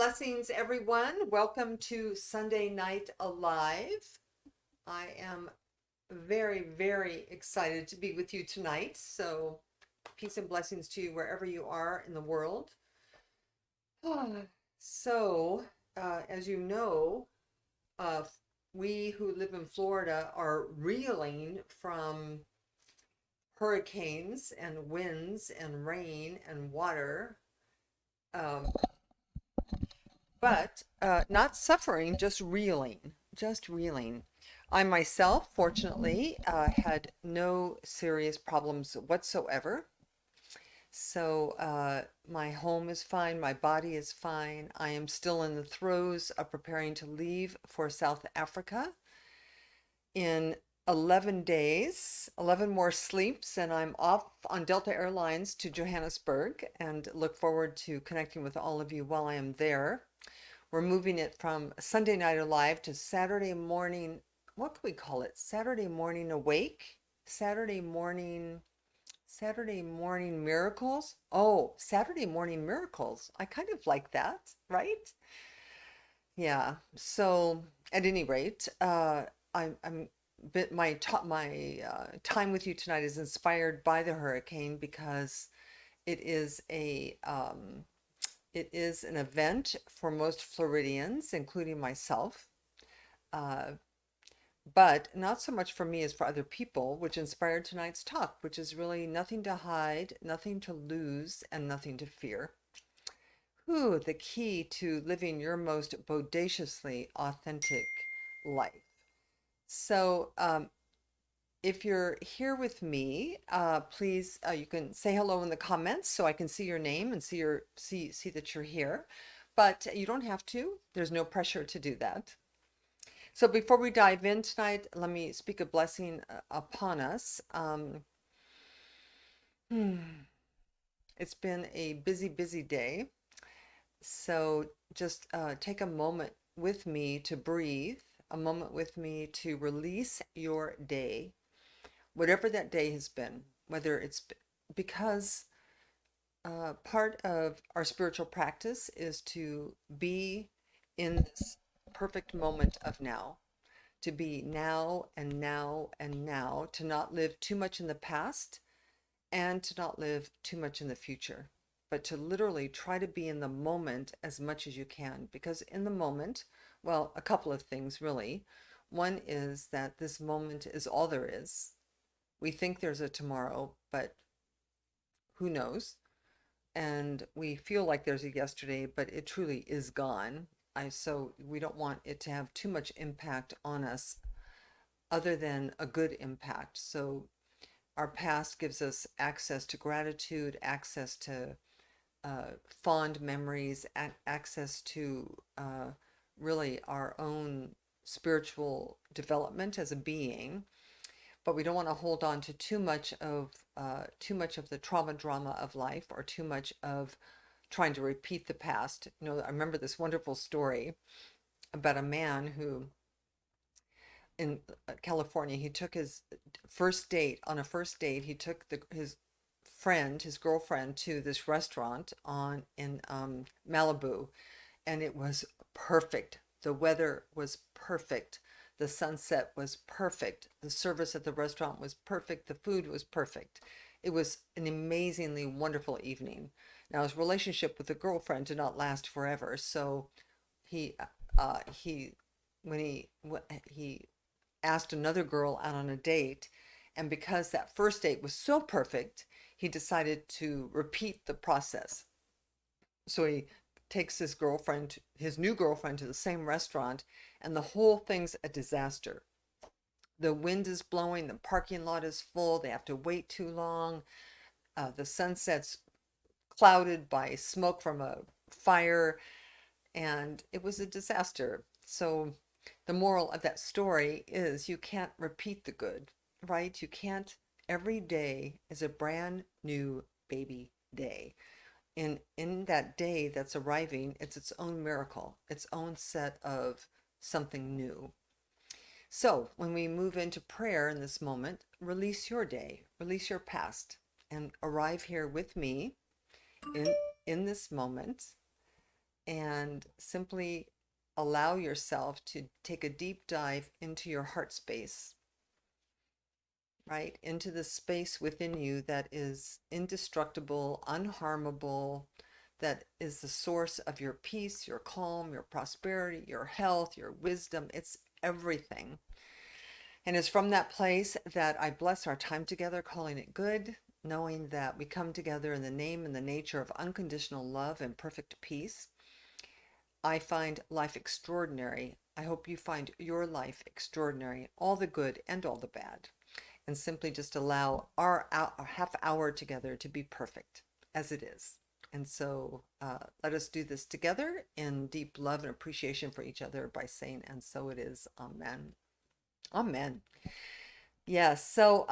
Blessings, everyone. Welcome to Sunday Night Alive. I am very excited to be with you tonight. So, peace and blessings to you wherever you are in the world. So, as you know, uh, we who live in Florida are reeling from hurricanes and winds and rain and water. Um, but not suffering, just reeling, just reeling. I myself, fortunately, had no serious problems whatsoever. So my home is fine, my body is fine. I am still in the throes of preparing to leave for South Africa in 11 days, 11 more sleeps, and I'm off on Delta Airlines to Johannesburg and look forward to connecting with all of you while I am there. We're moving it from Sunday Night Alive to Saturday morning. What can we call it? Saturday morning awake? Saturday morning, Saturday morning miracles? Oh, Saturday morning miracles. I kind of like that, right? Yeah. So at any rate, I'm bit my time with you tonight is inspired by the hurricane because it is a it is an event for most Floridians, including myself, uh, but not so much for me as for other people, which inspired tonight's talk, which is really nothing to hide, nothing to lose, and nothing to fear. Whew, the key to living your most bodaciously authentic life. So, if you're here with me, please you can say hello in the comments so I can see your name and see that you're here. But you don't have to. There's no pressure to do that. So before we dive in tonight, let me speak a blessing upon us. Hmm, it's been a busy day. So just take a moment with me to breathe, a moment with me to release your day, whatever that day has been, whether it's because part of our spiritual practice is to be in this perfect moment of now, to be now and now and now, to not live too much in the past and to not live too much in the future, but to literally try to be in the moment as much as you can. Because in the moment, well, a couple of things really. One is that this moment is all there is. We think there's a tomorrow, but who knows? And we feel like there's a yesterday, but it truly is gone. So we don't want it to have too much impact on us other than a good impact. So our past gives us access to gratitude, access to fond memories, access to really our own spiritual development as a being. But we don't want to hold on to too much of the trauma drama of life, or too much of trying to repeat the past. You know, I remember this wonderful story about a man who in California, he took his first date on a first date. He took his girlfriend, to this restaurant on in Malibu, and it was perfect. The weather was perfect. The sunset was perfect. The service at the restaurant was perfect. The food was perfect. It was an amazingly wonderful evening. Now, his relationship with the girlfriend did not last forever, so he he when he asked another girl out on a date, and because that first date was so perfect, he decided to repeat the process. So he takes his new girlfriend, to the same restaurant, and the whole thing's a disaster. The wind is blowing, the parking lot is full, they have to wait too long, the sunset's clouded by smoke from a fire, and it was a disaster. So the moral of that story is you can't repeat the good, right? You can't. Every day is a brand new baby day. And in that day that's arriving, it's its own miracle, its own set of something new. So when we move into prayer in this moment, release your day, release your past, and arrive here with me in in this moment and simply allow yourself to take a deep dive into your heart space, right? Into the space within you that is indestructible, unharmable, that is the source of your peace, your calm, your prosperity, your health, your wisdom. It's everything. And it's from that place that I bless our time together, calling it good, knowing that we come together in the name and the nature of unconditional love and perfect peace. I find life extraordinary. I hope you find your life extraordinary, all the good and all the bad, and simply just allow our half hour together to be perfect as it is. And so let us do this together in deep love and appreciation for each other by saying, and so it is. Amen. Amen. Yes. So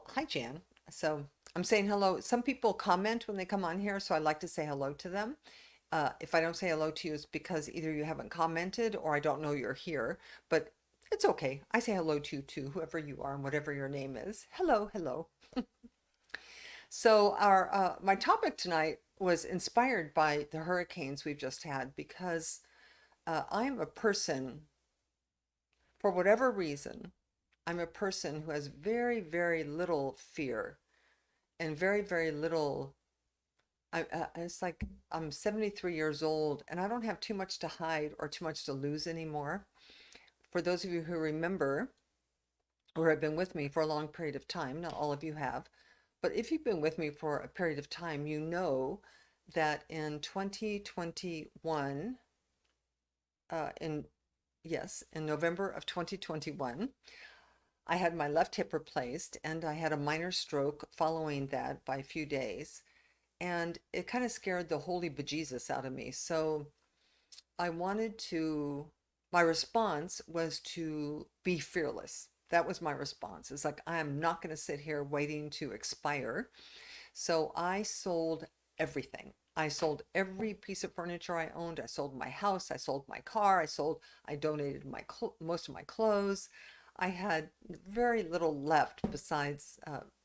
hi, Jan. So I'm saying hello. Some people comment when they come on here, so I like to say hello to them. If I don't say hello to you, it's because either you haven't commented or I don't know you're here, but it's okay. I say hello to you too, whoever you are and whatever your name is. Hello, hello. So our my topic tonight was inspired by the hurricanes we've just had because I'm a person, for whatever reason, I'm a person who has very, very little fear and very, very little. It's like I'm 73 years old and I don't have too much to hide or too much to lose anymore. For those of you who remember or have been with me for a long period of time, not all of you have, but if you've been with me for a period of time, you know that in 2021, in yes, in November of 2021, I had my left hip replaced and I had a minor stroke following that by a few days. And it kind of scared the holy bejesus out of me. So I wanted to, my response was to be fearless. That was my response. It's like, I am not going to sit here waiting to expire. So I sold everything. I sold every piece of furniture I owned. I sold my house. I sold my car. I donated most of my clothes. I had very little left besides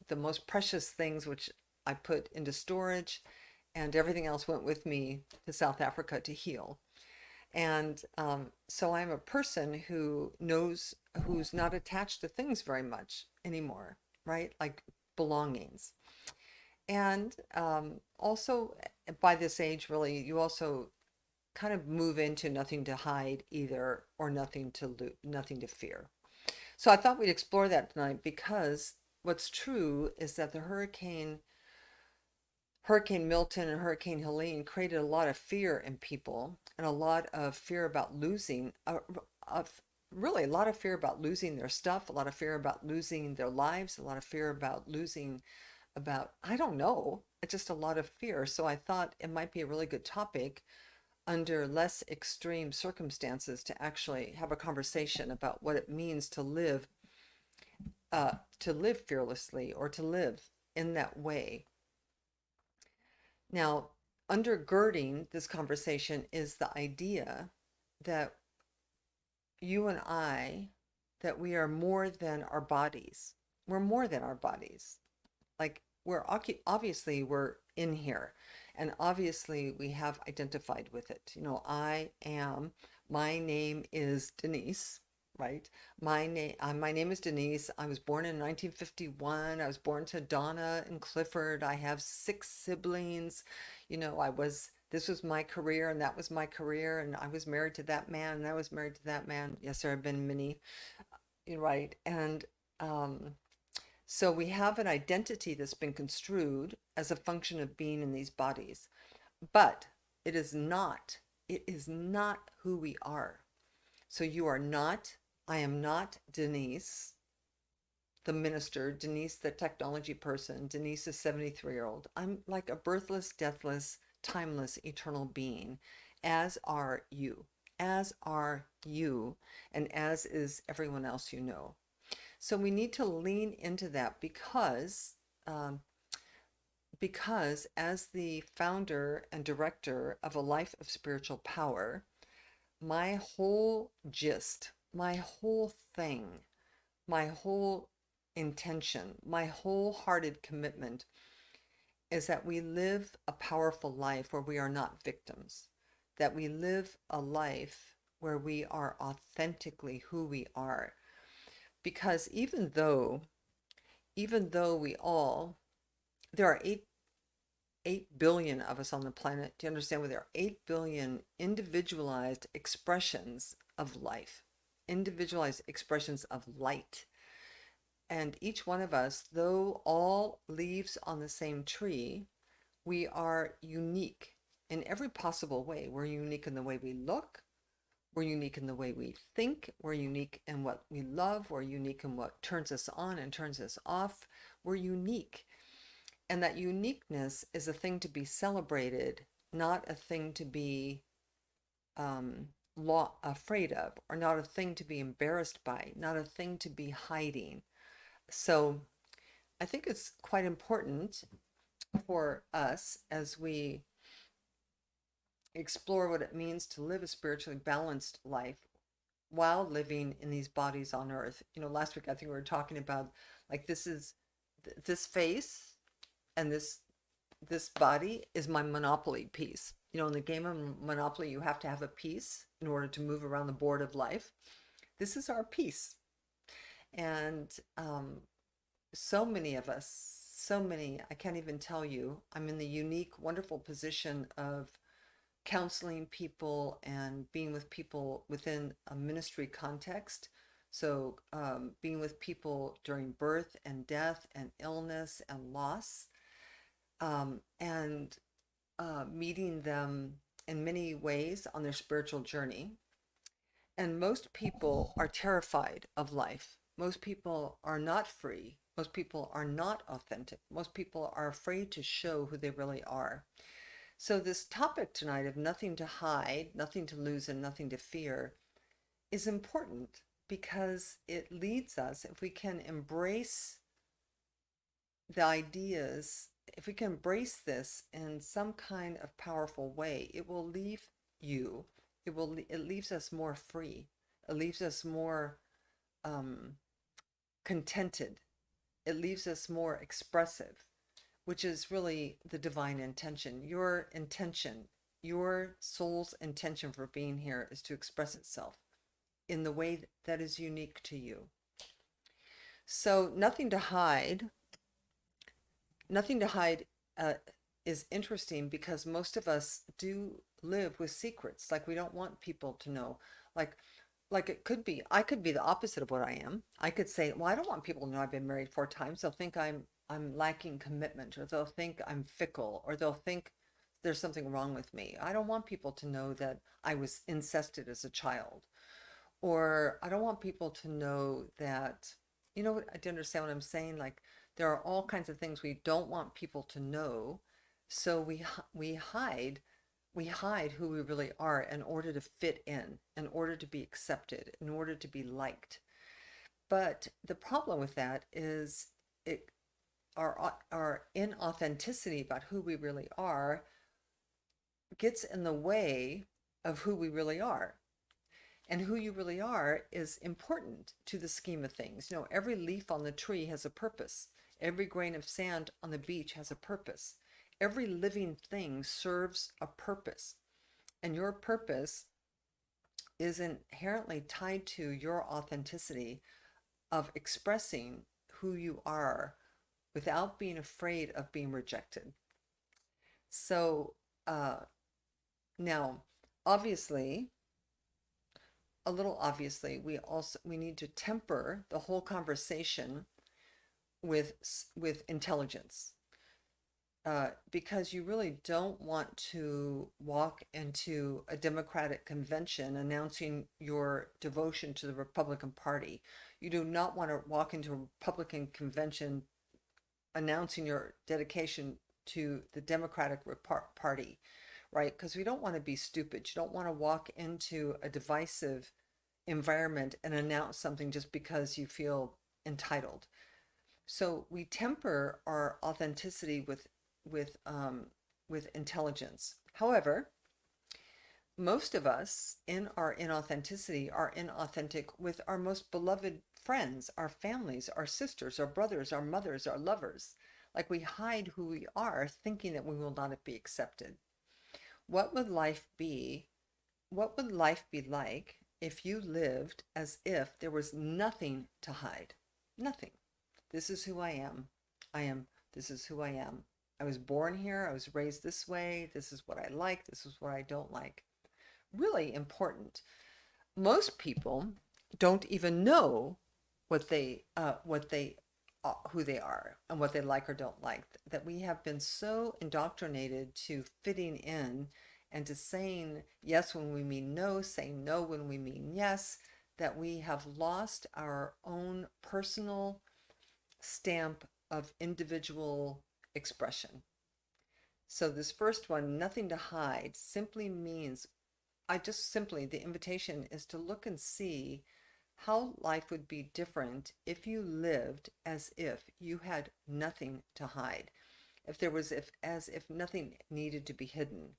the most precious things, which I put into storage, and everything else went with me to South Africa to heal. And so I'm a person who knows, who's not attached to things very much anymore, right? Like belongings. And also by this age, really, you also kind of move into nothing to hide either, or nothing to fear. So I thought we'd explore that tonight because what's true is that the Hurricane Milton and Hurricane Helene created a lot of fear in people and a lot of fear about losing, of really a lot of fear about losing their stuff, a lot of fear about losing their lives, a lot of fear about losing, about, I don't know, just a lot of fear. So I thought it might be a really good topic under less extreme circumstances to actually have a conversation about what it means to live fearlessly or to live in that way. Now, undergirding this conversation is the idea that you and I, that we are more than our bodies. We're more than our bodies. Like obviously we're in here, and obviously we have identified with it. You know, my name is Denise, right? My name is Denise. I was born in 1951. I was born to Donna and Clifford. I have 6 siblings. You know, this was my career and that was my career, and I was married to that man and I was married to that man. Yes, there have been many, right? And um so we have an identity that's been construed as a function of being in these bodies, but it is not, it is not who we are. So you are not, I am not Denise, the minister, Denise, the technology person, Denise, the 73-year-old. I'm like a birthless, deathless, timeless, eternal being, as are you, as are you, and as is everyone else you know. So we need to lean into that um, because as the founder and director of a life of spiritual power, my whole gist, my whole thing, my whole intention, my wholehearted commitment is that we live a powerful life where we are not victims, that we live a life where we are authentically who we are. Because even though we all, there are 8 billion of us on the planet. Do you understand? Where there are 8 billion individualized expressions of life, individualized expressions of light. And each one of us, though all leaves on the same tree, we are unique in every possible way. We're unique in the way we look. We're unique in the way we think. We're unique in what we love. We're unique in what turns us on and turns us off. We're unique. And that uniqueness is a thing to be celebrated, not a thing to be afraid of, or not a thing to be embarrassed by, not a thing to be hiding. So I think it's quite important for us as we explore what it means to live a spiritually balanced life while living in these bodies on earth. Last week I think we were talking about, like, this face and this body is my Monopoly piece. In the game of Monopoly, you have to have a piece in order to move around the board of life. This is our piece. And so many of us, I can't even tell you, I'm in the unique, wonderful position of counseling people and being with people within a ministry context. So being with people during birth and death and illness and loss, and meeting them in many ways on their spiritual journey. And most people are terrified of life. Most people are not free. Most people are not authentic. Most people are afraid to show who they really are. So this topic tonight of nothing to hide, nothing to lose, and nothing to fear is important because it leads us, if we can embrace the ideas, if we can embrace this in some kind of powerful way, it will leave you, it leaves us more free. It leaves us more contented. It leaves us more expressive, which is really the divine intention. Your intention, your soul's intention for being here is to express itself in the way that is unique to you. So nothing to hide is interesting because most of us do live with secrets. Like, we don't want people to know. Like it could be, I could be the opposite of what I am. I could say, well, I don't want people to know I've been married 4 times. They'll think I'm lacking commitment, or they'll think I'm fickle, or they'll think there's something wrong with me. I don't want people to know that I was incested as a child. Or I don't want people to know that, I do understand what I'm saying. Like, there are all kinds of things we don't want people to know. So we hide who we really are in order to fit in order to be accepted, in order to be liked. But the problem with that is our inauthenticity about who we really are gets in the way of who we really are. And who you really are is important to the scheme of things. Every leaf on the tree has a purpose. Every grain of sand on the beach has a purpose. Every living thing serves a purpose. And your purpose is inherently tied to your authenticity of expressing who you are without being afraid of being rejected. So now, obviously, a little obviously, we need to temper the whole conversation with intelligence, because you really don't want to walk into a Democratic convention announcing your devotion to the Republican Party. You do not want to walk into a Republican convention announcing your dedication to the Democratic Party, right? Because we don't want to be stupid. You don't want to walk into a divisive environment and announce something just because you feel entitled. So we temper our authenticity with intelligence. However, most of us in our inauthenticity are inauthentic with our most beloved friends, our families, our sisters, our brothers, our mothers, our lovers. Like we hide who we are, thinking that we will not be accepted. What would life be? What would life be like if you lived as if there was nothing to hide? Nothing. This is who I am. I am, this is who I am. I was born here. I was raised this way. This is what I like. This is what I don't like. Really important. Most people don't even know who they are and what they like or don't like. That we have been so indoctrinated to fitting in and to saying yes when we mean no, saying no when we mean yes, that we have lost our own personal stamp of individual expression. So this first one, nothing to hide, simply means the invitation is to look and see how life would be different if you lived as if you had nothing to hide. If there was, if, as if nothing needed to be hidden.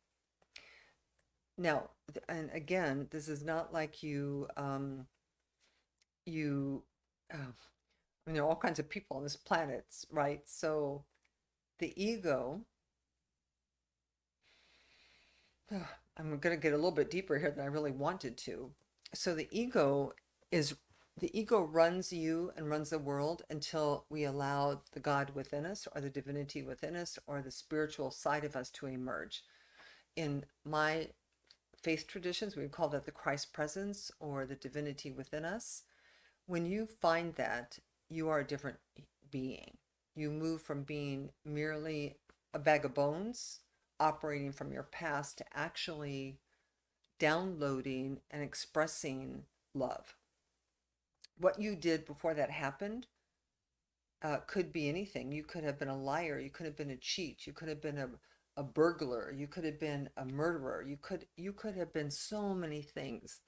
Now, and again, this is not like you, I mean, there are all kinds of people on this planet, right? So the ego, I'm going to get a little bit deeper here than I really wanted to. So is the ego runs you and runs the world until we allow the God within us or the divinity within us or the spiritual side of us to emerge. In my faith traditions, we call that the Christ presence or the divinity within us. When you find that, you are a different being. You move from being merely a bag of bones operating from your past to actually downloading and expressing love. What you did before that happened could be anything. You could have been a liar. You could have been a cheat. You could have been a burglar. You could have been a murderer. You could have been so many things.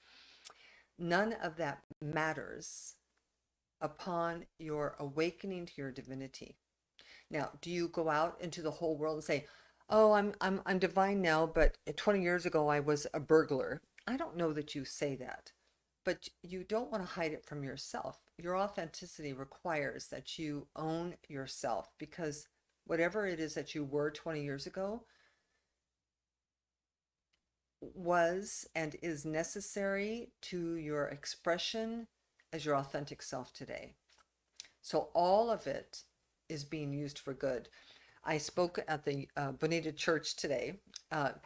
None of that matters upon your awakening to your divinity. Now, do you go out into the whole world and say, "Oh, I'm divine now, but 20 years ago I was a burglar"? I don't know that you say that, but you don't want to hide it from yourself. Your authenticity requires that you own yourself because whatever it is that you were 20 years ago was and is necessary to your expression as your authentic self today. So all of it is being used for good. I spoke at the Bonita Church today,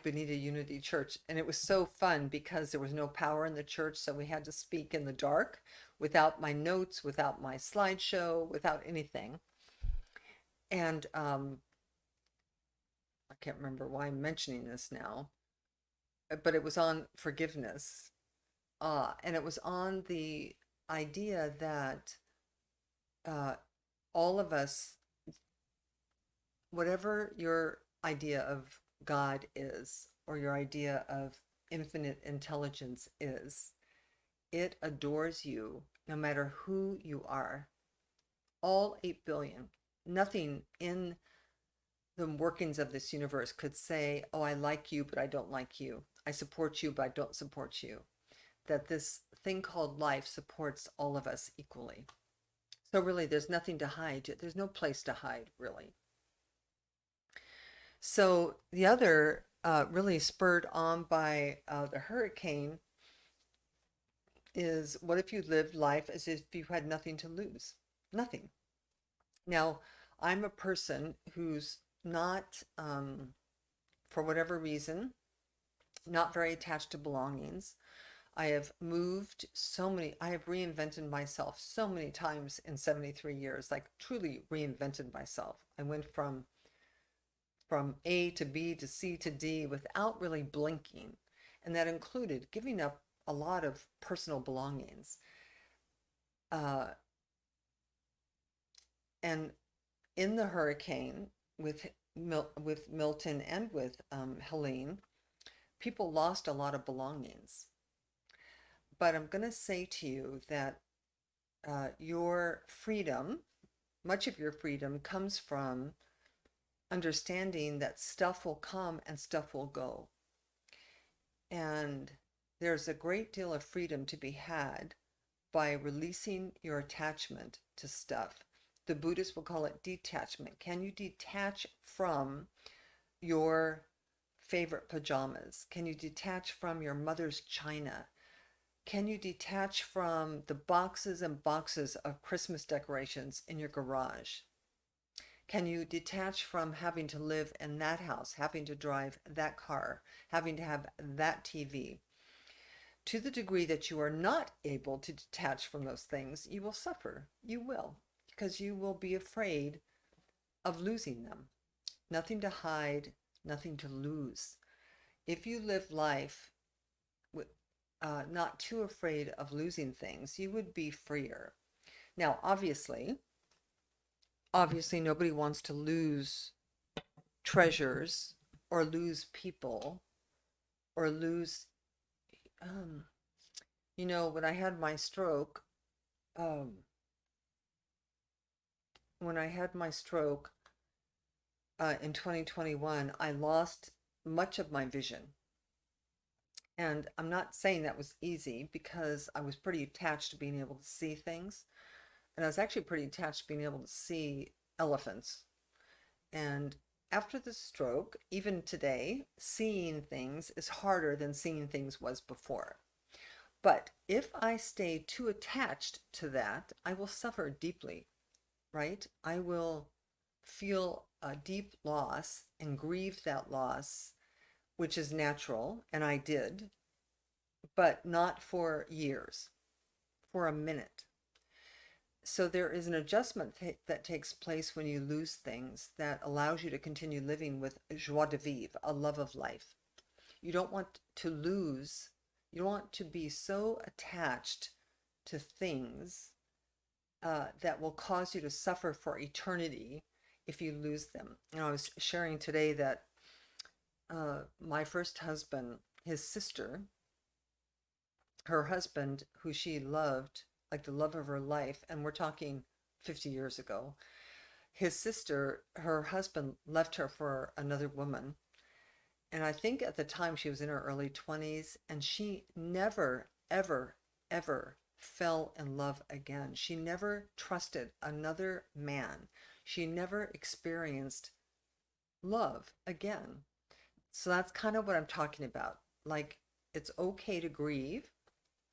Bonita Unity Church, and it was so fun because there was no power in the church, so we had to speak in the dark without my notes, without my slideshow, without anything. And I can't remember why I'm mentioning this now, but it was on forgiveness. And it was on the idea that uh, all of us, whatever your idea of God is, or your idea of infinite intelligence is, it adores you no matter who you are. All 8 billion. Nothing in the workings of this universe could say, "Oh, I like you, but I don't like you. I support you, but I don't support you." That this thing called life supports all of us equally. So really, there's nothing to hide. There's no place to hide, really. So the other, really spurred on by the hurricane, is what if you lived life as if you had nothing to lose? Nothing. Now, I'm a person who's not, for whatever reason, not very attached to belongings. I have I have reinvented myself so many times in 73 years, like truly reinvented myself. I went from A to B to C to D without really blinking. And that included giving up a lot of personal belongings. Uh, and in the hurricane with with Milton and with Helene, people lost a lot of belongings. But I'm going to say to you that your freedom, much of your freedom, comes from understanding that stuff will come and stuff will go. And there's a great deal of freedom to be had by releasing your attachment to stuff. The Buddhists will call it detachment. Can you detach from your favorite pajamas? Can you detach from your mother's china? Can you detach from the boxes and boxes of Christmas decorations in your garage? Can you detach from having to live in that house, having to drive that car, having to have that TV? To the degree that you are not able to detach from those things, you will suffer. You will, because you will be afraid of losing them. Nothing to hide, nothing to lose. If you live life with, not too afraid of losing things, you would be freer. Now, obviously, nobody wants to lose treasures or lose people or lose, um, when I had my stroke, um, when I had my stroke in 2021, I lost much of my vision. And I'm not saying that was easy because I was pretty attached to being able to see things. And I was actually pretty attached to being able to see elephants. And after the stroke, even today, seeing things is harder than seeing things was before. But if I stay too attached to that, I will suffer deeply, right? I will feel a deep loss and grieve that loss, which is natural, and I did, but not for years, for a minute. So there is an adjustment that takes place when you lose things that allows you to continue living with joie de vivre, a love of life. You don't want to lose, you don't want to be so attached to things that will cause you to suffer for eternity if you lose them. I was sharing today that my first husband, his sister, her husband, who she loved like the love of her life, and we're talking 50 years ago, his sister, her husband left her for another woman. And I think at the time she was in her early 20s, and she never, ever, ever fell in love again. She never trusted another man. She never experienced love again. So that's kind of what I'm talking about. Like, it's okay to grieve.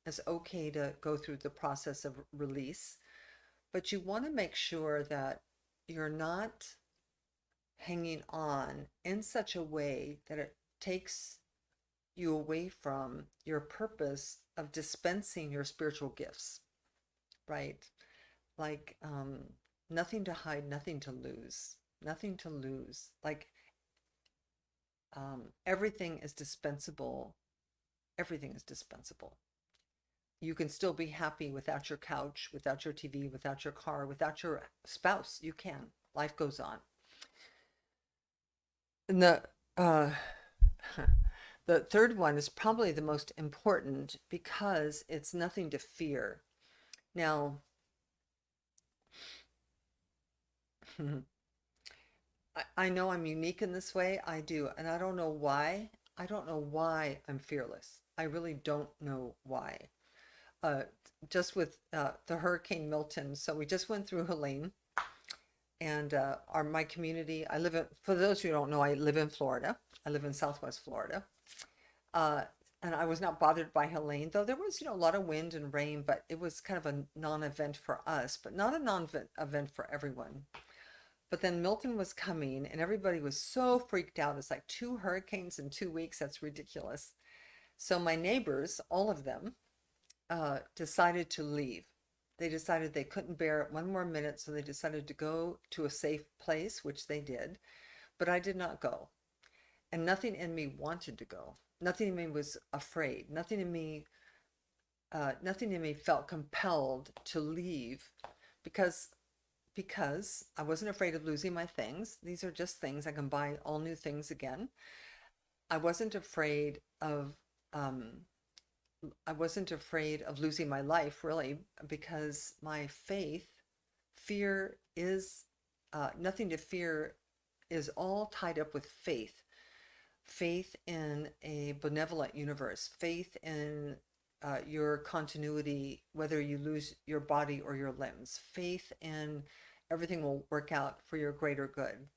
It's okay to go through the process of release, but you want to make sure that you're not hanging on in such a way that it takes you away from your purpose of dispensing your spiritual gifts, right? Like, nothing to hide, nothing to lose, nothing to lose. Like, everything is dispensable. Everything is dispensable. You can still be happy without your couch, without your TV, without your car, without your spouse. You can. Life goes on. And uh, the third one is probably the most important because it's nothing to fear. Now, I know I'm unique in this way. I do. And I don't know why. I don't know why I'm fearless. I really don't know why. Uh, just with the Hurricane Milton. So we just went through Helene, and my community. I live in. For those who don't know, I live in Florida. I live in Southwest Florida, uh, and I was not bothered by Helene, though there was a lot of wind and rain, but it was kind of a non-event for us, but not a non-event for everyone. But then Milton was coming, and everybody was so freaked out. It's like 2 hurricanes in 2 weeks. That's ridiculous. So my neighbors, all of them, decided to leave. They decided they couldn't bear it one more minute, so they decided to go to a safe place, which they did. But I did not go. And nothing in me wanted to go. Nothing in me was afraid. Nothing in me felt compelled to leave because I wasn't afraid of losing my things. These are just things. I can buy all new things again. I wasn't afraid of um, I wasn't afraid of losing my life, really, because my fear is nothing to fear is all tied up with faith. Faith in a benevolent universe, faith in your continuity, whether you lose your body or your limbs, faith in everything will work out for your greater good.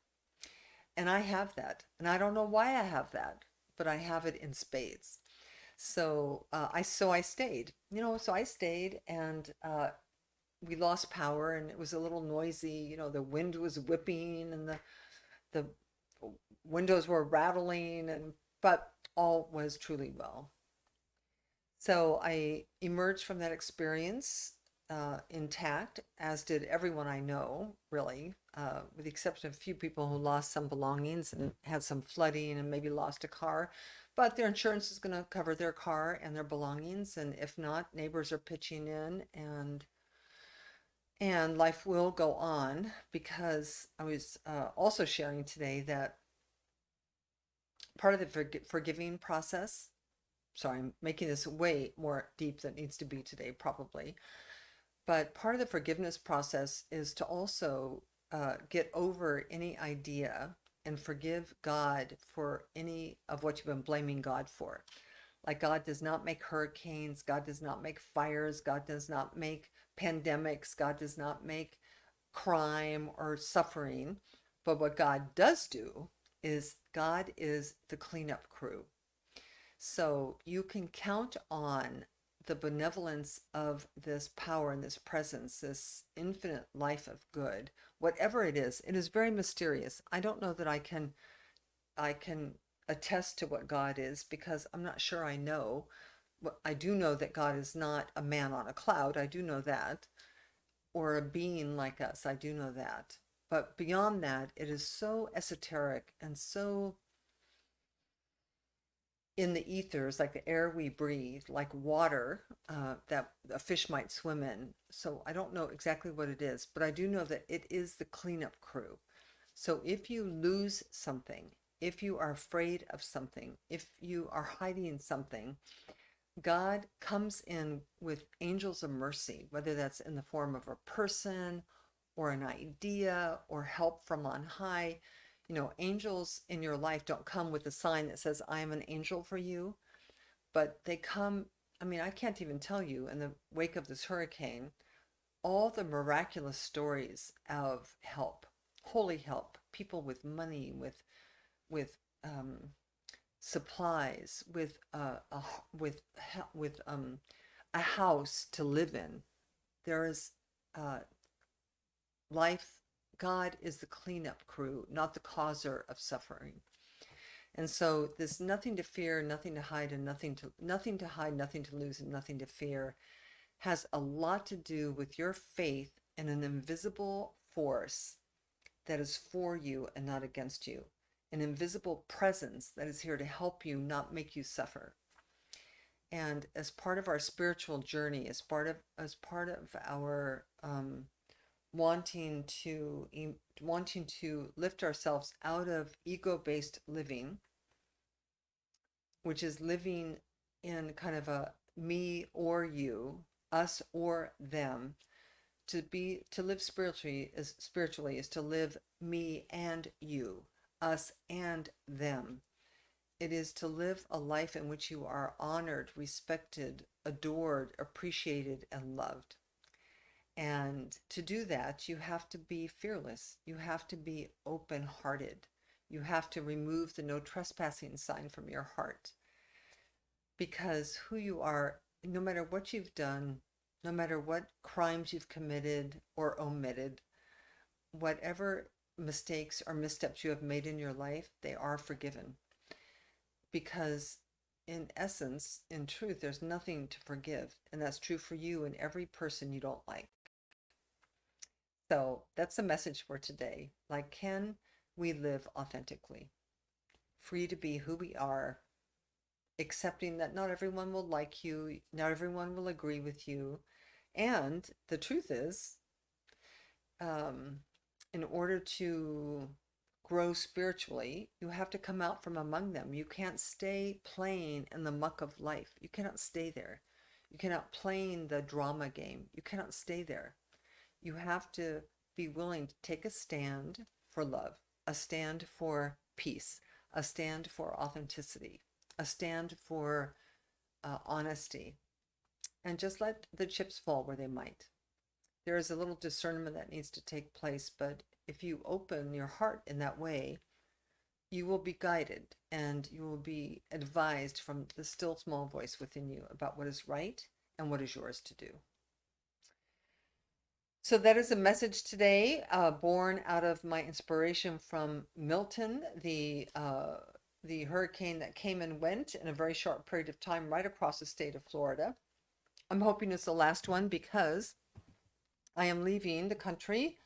And I have that. And I don't know why I have that, but I have it in spades. So I stayed, so I stayed, and we lost power, and it was a little noisy. The wind was whipping, and the windows were rattling, but all was truly well. So I emerged from that experience intact, as did everyone I know, really, with the exception of a few people who lost some belongings and had some flooding and maybe lost a car. But their insurance is going to cover their car and their belongings, and if not, neighbors are pitching in, and life will go on. Because I was also sharing today that part of the forgiving process. Sorry, I'm making this way more deep than it needs to be today, probably. But part of the forgiveness process is to also get over any idea and forgive God for any of what you've been blaming God for. Like, God does not make hurricanes, God does not make fires, God does not make pandemics, God does not make crime or suffering. But what God does do is God is the cleanup crew. So you can count on the benevolence of this power and this presence, this infinite life of good, whatever it is very mysterious. I don't know that I can attest to what God is, because I'm not sure I know. But I do know that God is not a man on a cloud. I do know that. Or a being like us. I do know that. But beyond that, it is so esoteric and so in the ethers, like the air we breathe, like water that a fish might swim in. So I don't know exactly what it is, but I do know that it is the cleanup crew. So if you lose something, if you are afraid of something, if you are hiding something, God comes in with angels of mercy, whether that's in the form of a person or an idea or help from on high. Angels in your life don't come with a sign that says, I am an angel for you, but they come. I mean, I can't even tell you, in the wake of this hurricane, all the miraculous stories of help, holy help, people with money, with supplies, with a house to live in. There is uh, life. God is the cleanup crew, not the causer of suffering. And so there's nothing to fear, nothing to hide, and nothing to hide, nothing to lose, and nothing to fear, has a lot to do with your faith in an invisible force that is for you and not against you, an invisible presence that is here to help you, not make you suffer. And as part of our spiritual journey, as part of our wanting to lift ourselves out of ego-based living, which is living in kind of a me or you, us or them. To live spiritually is to live me and you, us and them. It is to live a life in which you are honored, respected, adored, appreciated, and loved. And to do that, you have to be fearless. You have to be open-hearted. You have to remove the no trespassing sign from your heart. Because who you are, no matter what you've done, no matter what crimes you've committed or omitted, whatever mistakes or missteps you have made in your life, they are forgiven. Because in essence, in truth, there's nothing to forgive. And that's true for you and every person you don't like. So that's the message for today. Like, can we live authentically, free to be who we are, accepting that not everyone will like you, not everyone will agree with you. And the truth is, um, in order to grow spiritually, you have to come out from among them. You can't stay playing in the muck of life. You cannot stay there. You cannot play the drama game. You cannot stay there. You have to be willing to take a stand for love, a stand for peace, a stand for authenticity, a stand for honesty, and just let the chips fall where they might. There is a little discernment that needs to take place, but if you open your heart in that way, you will be guided and you will be advised from the still small voice within you about what is right and what is yours to do. So that is a message today, born out of my inspiration from Milton, the hurricane that came and went in a very short period of time right across the state of Florida. I'm hoping it's the last one because I am leaving the country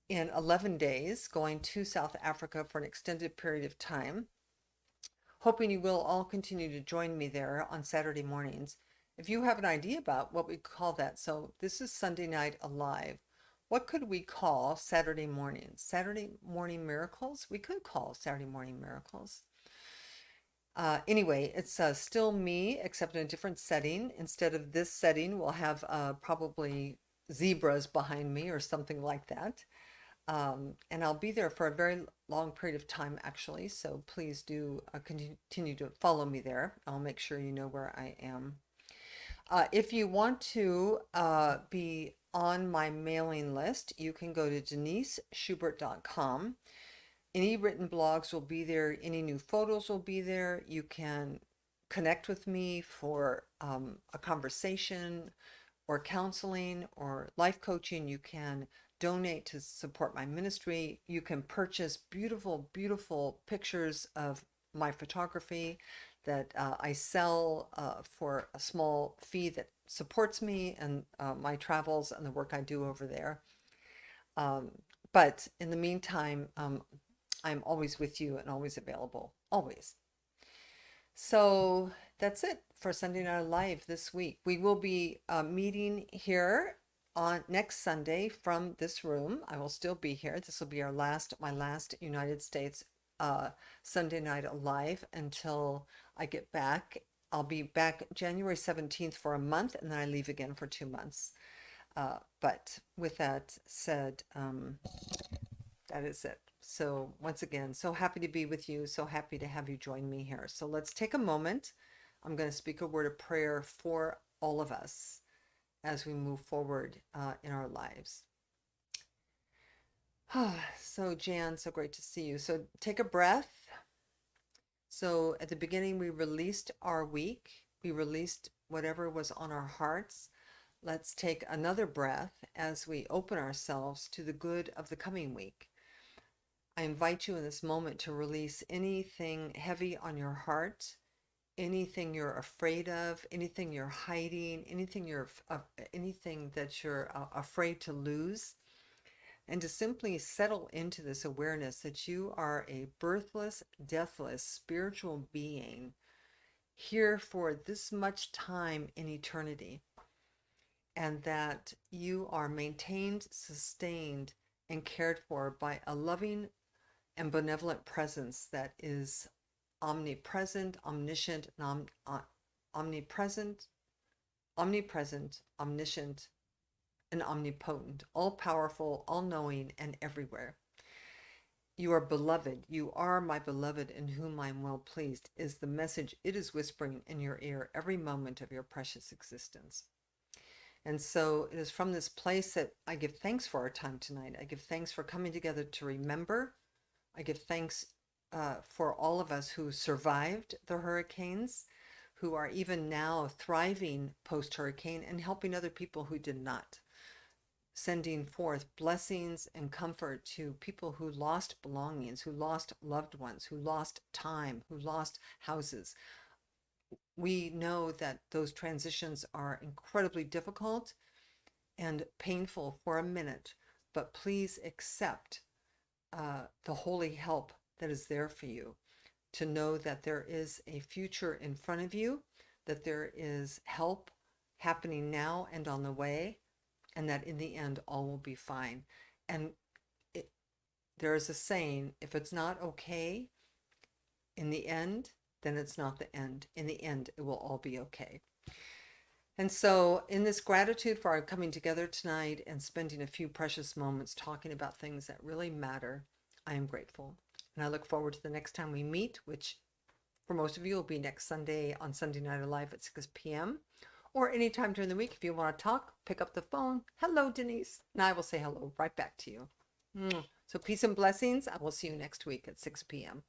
in 11 days, going to South Africa for an extended period of time. Hoping you will all continue to join me there on Saturday mornings. If you have an idea about what we call that, so this is Sunday Night Alive. What could we call Saturday mornings? Saturday morning miracles? We could call Saturday morning miracles. Anyway, it's still me, except in a different setting. Instead of this setting, we'll have probably zebras behind me or something like that. And I'll be there for a very long period of time, actually. So please do continue to follow me there. I'll make sure you know where I am. If you want to be on my mailing list, you can go to deniseschubert.com. Any written blogs will be there. Any new photos will be there. You can connect with me for a conversation or counseling or life coaching. You can donate to support my ministry. You can purchase beautiful, beautiful pictures of my photography that I sell for a small fee that supports me and my travels and the work I do over there. But in the meantime, I'm always with you and always available, always. So that's it for Sunday Night Live this week. We will be meeting here on next Sunday from this room. I will still be here. This will be my last United States Sunday Night Alive until I get back. I'll be back January 17th for a month, and then I leave again for 2 months. But with that said, that is it. So once again, so happy to be with you. So happy to have you join me here. So let's take a moment. I'm going to speak a word of prayer for all of us as we move forward in our lives. So Jan, so great to see you. So take a breath. So at the beginning, we released our week. We released whatever was on our hearts. Let's take another breath as we open ourselves to the good of the coming week. I invite you in this moment to release anything heavy on your heart, anything you're afraid of, anything you're hiding, anything that you're afraid to lose, and to simply settle into this awareness that you are a birthless, deathless spiritual being here for this much time in eternity, and that you are maintained, sustained, and cared for by a loving and benevolent presence that is omnipresent, omniscient, omnipresent, omniscient, and omnipotent, all powerful, all knowing, and everywhere. You are beloved. You are my beloved in whom I am well pleased, is the message it is whispering in your ear every moment of your precious existence. And so it is from this place that I give thanks for our time tonight. I give thanks for coming together to remember. I give thanks for all of us who survived the hurricanes, who are even now thriving post-hurricane and helping other people who did not, sending forth blessings and comfort to people who lost belongings, who lost loved ones, who lost time, who lost houses. We know that those transitions are incredibly difficult and painful for a minute, but please accept the holy help that is there for you, to know that there is a future in front of you, that there is help happening now and on the way, and that in the end all will be fine. And there is a saying, if it's not okay in the end, then it's not the end. In the end, it will all be okay. And so in this gratitude for our coming together tonight and spending a few precious moments talking about things that really matter, I am grateful. And I look forward to the next time we meet, which for most of you will be next Sunday on Sunday Night Alive at 6 p.m. or anytime during the week. If you want to talk, pick up the phone. Hello, Denise. And I will say hello right back to you. So peace and blessings. I will see you next week at 6 p.m.